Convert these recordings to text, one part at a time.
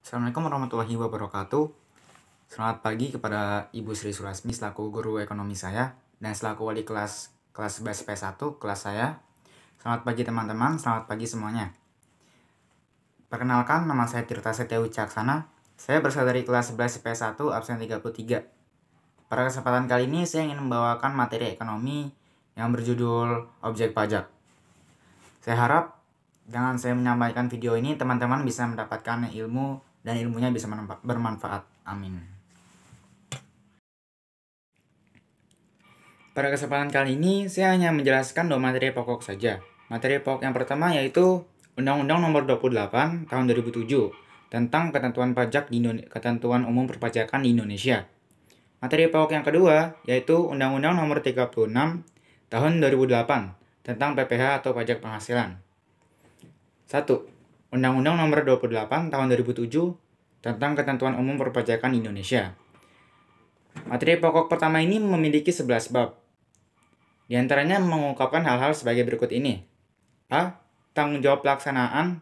Assalamualaikum warahmatullahi wabarakatuh. Selamat pagi kepada Ibu Sri Sulasmi selaku guru ekonomi saya dan selaku wali kelas 11 P1 kelas saya. Selamat pagi teman-teman, selamat pagi semuanya. Perkenalkan, nama saya Tirta Setia Wicaksana. Saya berasal dari kelas 11 P1 absen 33. Pada kesempatan kali ini saya ingin membawakan materi ekonomi yang berjudul objek pajak. Saya harap dengan saya menyampaikan video ini teman-teman bisa mendapatkan ilmu dan ilmunya bisa bermanfaat. Amin. Pada kesempatan kali ini saya hanya menjelaskan 2 materi pokok saja. Materi pokok yang pertama yaitu Undang-Undang Nomor 28 Tahun 2007 tentang ketentuan pajak ketentuan umum perpajakan di Indonesia. Materi pokok yang kedua yaitu Undang-Undang Nomor 36 Tahun 2008 tentang PPh atau pajak penghasilan. 1. Undang-Undang Nomor 28 Tahun 2007 tentang ketentuan umum perpajakan di Indonesia. Materi pokok pertama ini memiliki 11 bab. Di antaranya mengungkapkan hal-hal sebagai berikut ini. A. Tanggung jawab pelaksanaan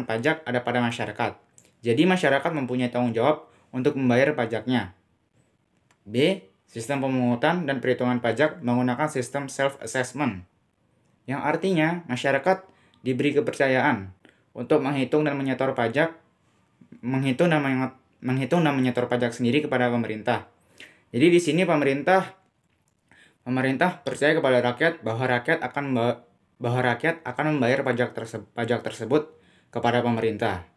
pajak ada pada masyarakat. Jadi masyarakat mempunyai tanggung jawab untuk membayar pajaknya. B. Sistem pemungutan dan perhitungan pajak menggunakan sistem self-assessment, yang artinya masyarakat diberi kepercayaan untuk menghitung dan menyetor pajak sendiri kepada pemerintah. Jadi di sini pemerintah percaya kepada rakyat bahwa rakyat akan membayar pajak tersebut kepada pemerintah.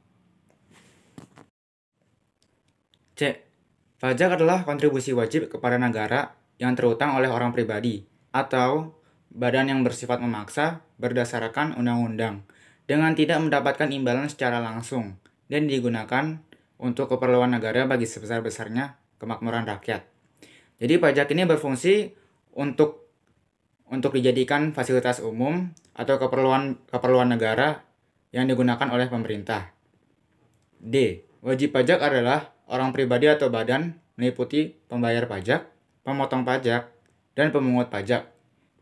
C. Pajak adalah kontribusi wajib kepada negara yang terutang oleh orang pribadi atau badan yang bersifat memaksa berdasarkan undang-undang dengan tidak mendapatkan imbalan secara langsung dan digunakan untuk keperluan negara bagi sebesar-besarnya kemakmuran rakyat. Jadi pajak ini berfungsi untuk dijadikan fasilitas umum atau keperluan negara yang digunakan oleh pemerintah. D. Wajib pajak adalah orang pribadi atau badan meliputi pembayar pajak, pemotong pajak, dan pemungut pajak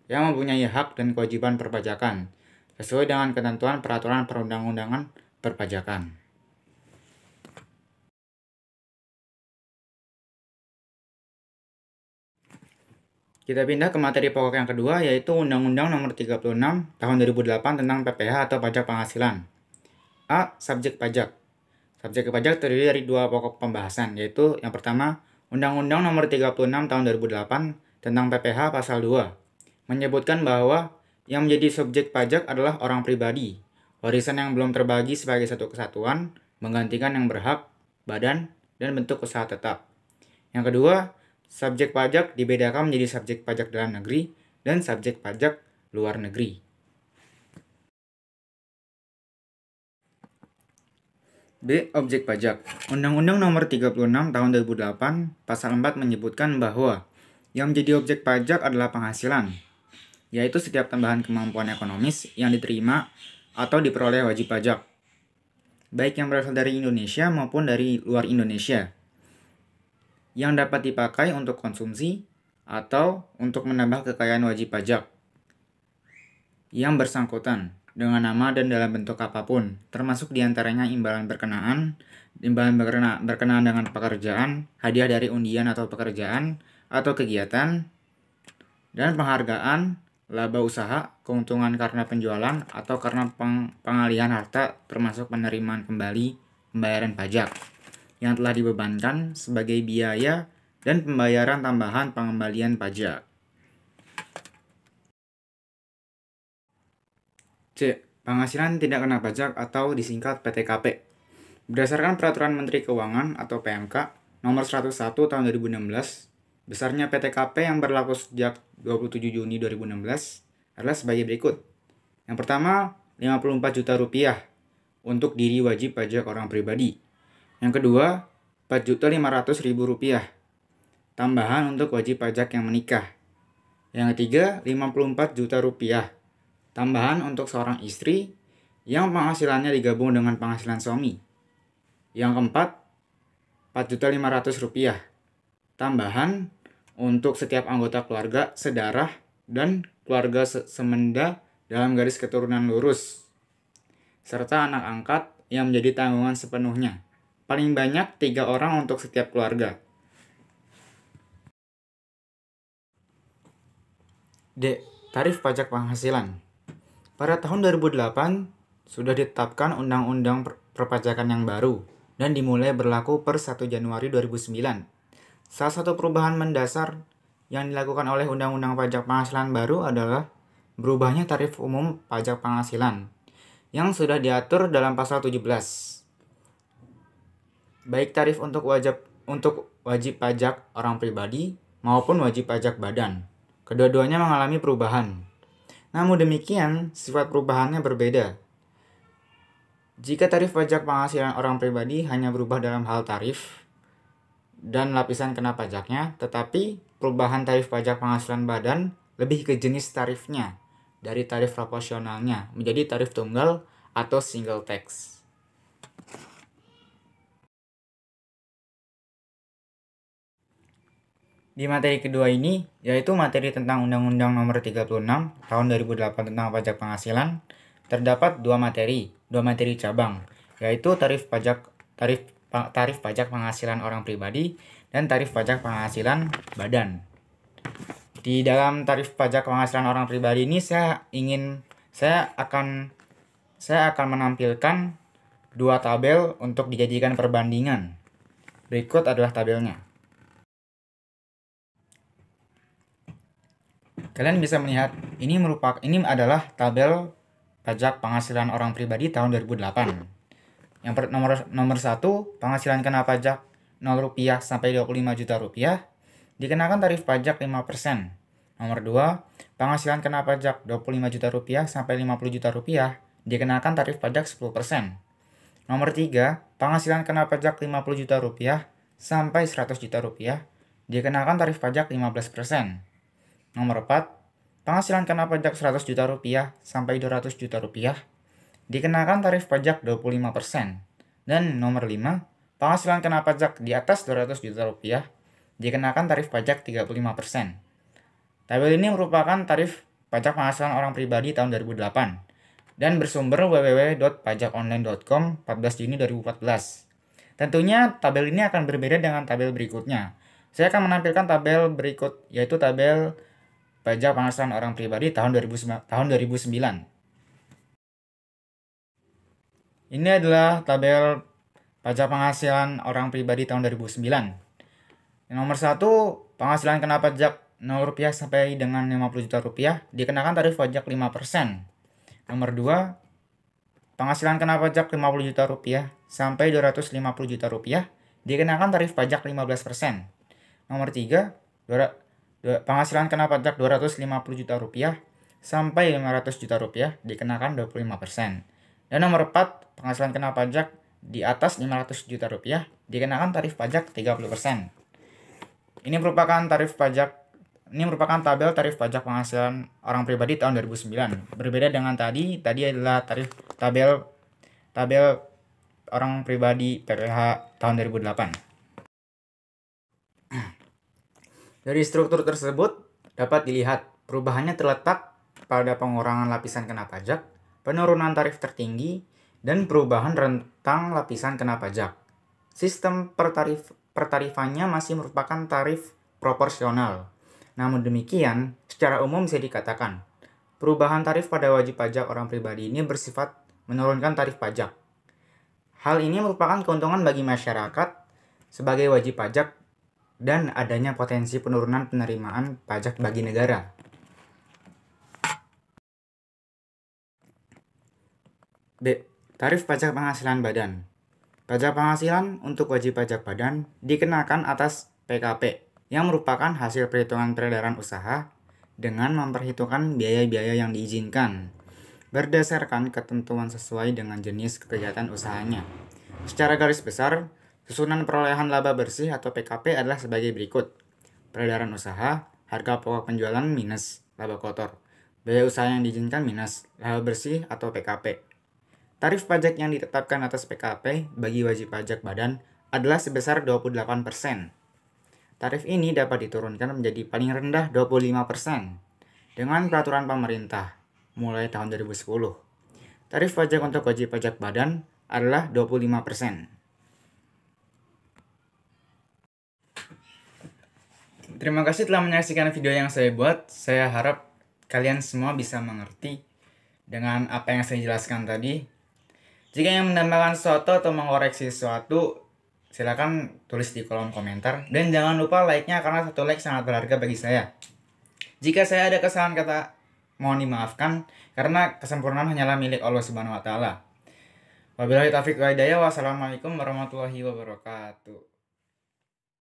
yang mempunyai hak dan kewajiban perpajakan sesuai dengan ketentuan peraturan perundang-undangan perpajakan. Kita pindah ke materi pokok yang kedua yaitu Undang-Undang Nomor 36 Tahun 2008 tentang PPh atau pajak penghasilan. A. Subjek pajak. Subjek pajak terdiri dari 2 pokok pembahasan, yaitu yang pertama, Undang-Undang Nomor 36 Tahun 2008 tentang PPh Pasal 2, menyebutkan bahwa yang menjadi subjek pajak adalah orang pribadi, warisan yang belum terbagi sebagai satu kesatuan, menggantikan yang berhak, badan, dan bentuk usaha tetap. Yang kedua, subjek pajak dibedakan menjadi subjek pajak dalam negeri dan subjek pajak luar negeri. B. Objek pajak. Undang-Undang Nomor 36 Tahun 2008 Pasal 4 menyebutkan bahwa yang menjadi objek pajak adalah penghasilan, yaitu setiap tambahan kemampuan ekonomis yang diterima atau diperoleh wajib pajak, baik yang berasal dari Indonesia maupun dari luar Indonesia, yang dapat dipakai untuk konsumsi atau untuk menambah kekayaan wajib pajak yang bersangkutan dengan nama dan dalam bentuk apapun, termasuk diantaranya imbalan berkenaan dengan pekerjaan, hadiah dari undian atau pekerjaan atau kegiatan, dan penghargaan, laba usaha, keuntungan karena penjualan atau karena pengalihan harta, termasuk penerimaan kembali pembayaran pajak yang telah dibebankan sebagai biaya dan pembayaran tambahan pengembalian pajak. C. Penghasilan tidak kena pajak atau disingkat PTKP. Berdasarkan Peraturan Menteri Keuangan atau PMK Nomor 101 Tahun 2016, besarnya PTKP yang berlaku sejak 27 Juni 2016 adalah sebagai berikut. Yang pertama, 54 juta rupiah untuk diri wajib pajak orang pribadi. Yang kedua, 4.500.000 rupiah tambahan untuk wajib pajak yang menikah. Yang ketiga, 54 juta rupiah tambahan untuk seorang istri yang penghasilannya digabung dengan penghasilan suami. Yang keempat, 4.500.000 rupiah tambahan untuk setiap anggota keluarga sedarah dan keluarga semenda dalam garis keturunan lurus, serta anak angkat yang menjadi tanggungan sepenuhnya. Paling banyak 3 orang untuk setiap keluarga. D. Tarif pajak penghasilan. Pada tahun 2008, sudah ditetapkan Undang-Undang Perpajakan yang baru dan dimulai berlaku per 1 Januari 2009. Salah satu perubahan mendasar yang dilakukan oleh Undang-Undang Pajak Penghasilan baru adalah berubahnya tarif umum pajak penghasilan yang sudah diatur dalam pasal 17. Baik tarif untuk wajib pajak orang pribadi maupun wajib pajak badan. Kedua-duanya mengalami perubahan. Namun demikian, sifat perubahannya berbeda. Jika tarif pajak penghasilan orang pribadi hanya berubah dalam hal tarif dan lapisan kena pajaknya, tetapi perubahan tarif pajak penghasilan badan lebih ke jenis tarifnya, dari tarif proporsionalnya menjadi tarif tunggal atau single tax. Di materi kedua ini, yaitu materi tentang Undang-Undang Nomor 36 Tahun 2008 tentang pajak penghasilan, terdapat dua materi cabang, yaitu tarif pajak penghasilan orang pribadi dan tarif pajak penghasilan badan. Di dalam tarif pajak penghasilan orang pribadi ini saya akan menampilkan dua tabel untuk dijadikan perbandingan. Berikut adalah tabelnya. Kalian bisa melihat ini adalah tabel pajak penghasilan orang pribadi tahun 2008. Yang nomor 1, penghasilan kena pajak Rp0 sampai Rp25 juta dikenakan tarif pajak 5%. Nomor 2, penghasilan kena pajak Rp25 juta sampai Rp50 juta dikenakan tarif pajak 10%. Nomor 3, penghasilan kena pajak Rp50 juta sampai Rp100 juta dikenakan tarif pajak 15%. Nomor 4, penghasilan kena pajak Rp100 juta sampai Rp200 juta dikenakan tarif pajak 25%. Dan nomor 5, penghasilan kena pajak di atas Rp200 juta dikenakan tarif pajak 35%. Tabel ini merupakan tarif pajak penghasilan orang pribadi tahun 2008 dan bersumber www.pajakonline.com 14 Juni 2014. Tentunya tabel ini akan berbeda dengan tabel berikutnya. Saya akan menampilkan tabel berikut, yaitu tabel pajak penghasilan orang pribadi tahun 2009. Ini adalah tabel pajak penghasilan orang pribadi tahun 2009. Nomor 1, penghasilan kena pajak Rp0 sampai dengan Rp50 juta dikenakan tarif pajak 5%. Nomor 2, penghasilan kena pajak Rp50 juta sampai Rp250 juta dikenakan tarif pajak 15%. Nomor 3, penghasilan kena pajak Rp250 juta sampai Rp500 juta dikenakan 25%. Dan nomor 4, penghasilan kena pajak di atas Rp500 juta dikenakan tarif pajak 30%. Ini merupakan tabel tarif pajak penghasilan orang pribadi tahun 2009. Berbeda dengan tadi adalah tabel orang pribadi PPh tahun 2008. Dari struktur tersebut dapat dilihat perubahannya terletak pada pengurangan lapisan kena pajak, penurunan tarif tertinggi, dan perubahan rentang lapisan kena pajak. Sistem pertarifannya masih merupakan tarif proporsional. Namun demikian, secara umum bisa dikatakan, perubahan tarif pada wajib pajak orang pribadi ini bersifat menurunkan tarif pajak. Hal ini merupakan keuntungan bagi masyarakat sebagai wajib pajak dan adanya potensi penurunan penerimaan pajak bagi negara. B. Tarif pajak penghasilan badan. Pajak penghasilan untuk wajib pajak badan dikenakan atas PKP, yang merupakan hasil perhitungan peredaran usaha dengan memperhitungkan biaya-biaya yang diizinkan berdasarkan ketentuan sesuai dengan jenis kegiatan usahanya. Secara garis besar, susunan perolehan laba bersih atau PKP adalah sebagai berikut. Peredaran usaha, harga pokok penjualan minus laba kotor. Biaya usaha yang diizinkan minus laba bersih atau PKP. Tarif pajak yang ditetapkan atas PKP bagi wajib pajak badan adalah sebesar 28%. Tarif ini dapat diturunkan menjadi paling rendah 25% dengan peraturan pemerintah mulai tahun 2010. Tarif pajak untuk wajib pajak badan adalah 25%. Terima kasih telah menyaksikan video yang saya buat. Saya harap kalian semua bisa mengerti dengan apa yang saya jelaskan tadi. Jika ingin menambahkan sesuatu atau mengoreksi sesuatu, silakan tulis di kolom komentar. Dan jangan lupa like-nya, karena satu like sangat berharga bagi saya. Jika saya ada kesalahan kata, mohon dimaafkan, karena kesempurnaan hanyalah milik Allah Subhanahu wa Ta'ala. Wabillahi taufiq wal hidayah. Wassalamualaikum warahmatullahi wabarakatuh.